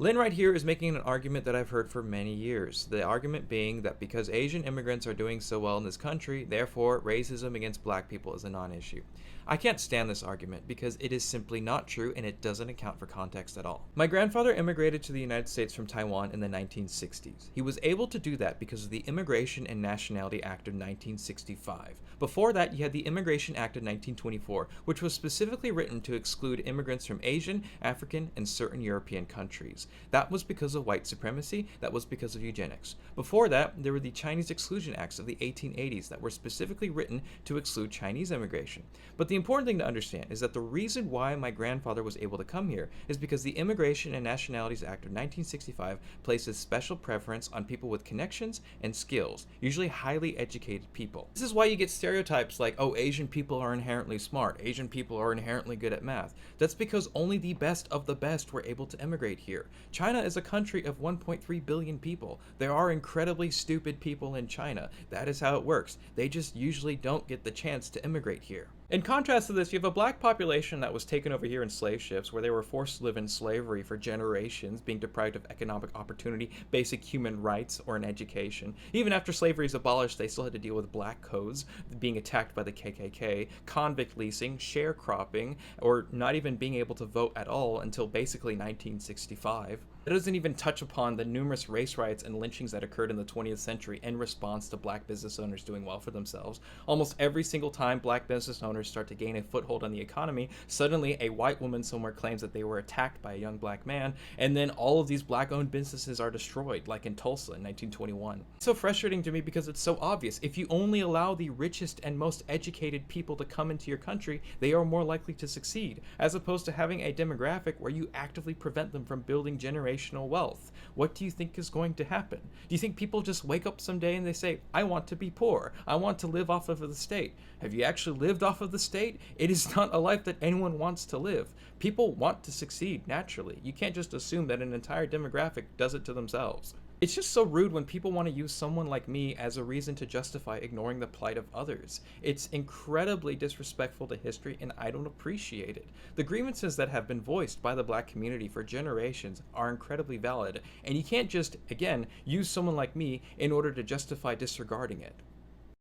Lynn right here is making an argument that I've heard for many years. The argument being that because Asian immigrants are doing so well in this country, therefore racism against black people is a non-issue. I can't stand this argument because it is simply not true and it doesn't account for context at all. My grandfather immigrated to the United States from Taiwan in the 1960s. He was able to do that because of the Immigration and Nationality Act of 1965. Before that, you had the Immigration Act of 1924, which was specifically written to exclude immigrants from Asian, African, and certain European countries. That was because of white supremacy, that was because of eugenics. Before that, there were the Chinese Exclusion Acts of the 1880s that were specifically written to exclude Chinese immigration. But the important thing to understand is that the reason why my grandfather was able to come here is because the Immigration and Nationalities Act of 1965 places special preference on people with connections and skills, usually highly educated people. This is why you get stereotypes like, oh, Asian people are inherently smart, Asian people are inherently good at math. That's because only the best of the best were able to immigrate here. China is a country of 1.3 billion people. There are incredibly stupid people in China. That is how it works. They just usually don't get the chance to immigrate here. In contrast to this, you have a black population that was taken over here in slave ships where they were forced to live in slavery for generations, being deprived of economic opportunity, basic human rights, or an education. Even after slavery is abolished, they still had to deal with black codes, being attacked by the KKK, convict leasing, sharecropping, or not even being able to vote at all until basically 1965. It doesn't even touch upon the numerous race riots and lynchings that occurred in the 20th century in response to black business owners doing well for themselves. Almost every single time black business owners start to gain a foothold on the economy, suddenly a white woman somewhere claims that they were attacked by a young black man, and then all of these black-owned businesses are destroyed, like in Tulsa in 1921. It's so frustrating to me because it's so obvious. If you only allow the richest and most educated people to come into your country, they are more likely to succeed, as opposed to having a demographic where you actively prevent them from building generational wealth. What do you think is going to happen? Do you think people just wake up someday and they say, I want to be poor, I want to live off of the state? Have you actually lived off of the state? It is not a life that anyone wants to live. People want to succeed naturally. You can't just assume that an entire demographic does it to themselves. It's just so rude when people want to use someone like me as a reason to justify ignoring the plight of others. It's incredibly disrespectful to history and I don't appreciate it. The grievances that have been voiced by the black community for generations are incredibly valid, and you can't just, again, use someone like me in order to justify disregarding it.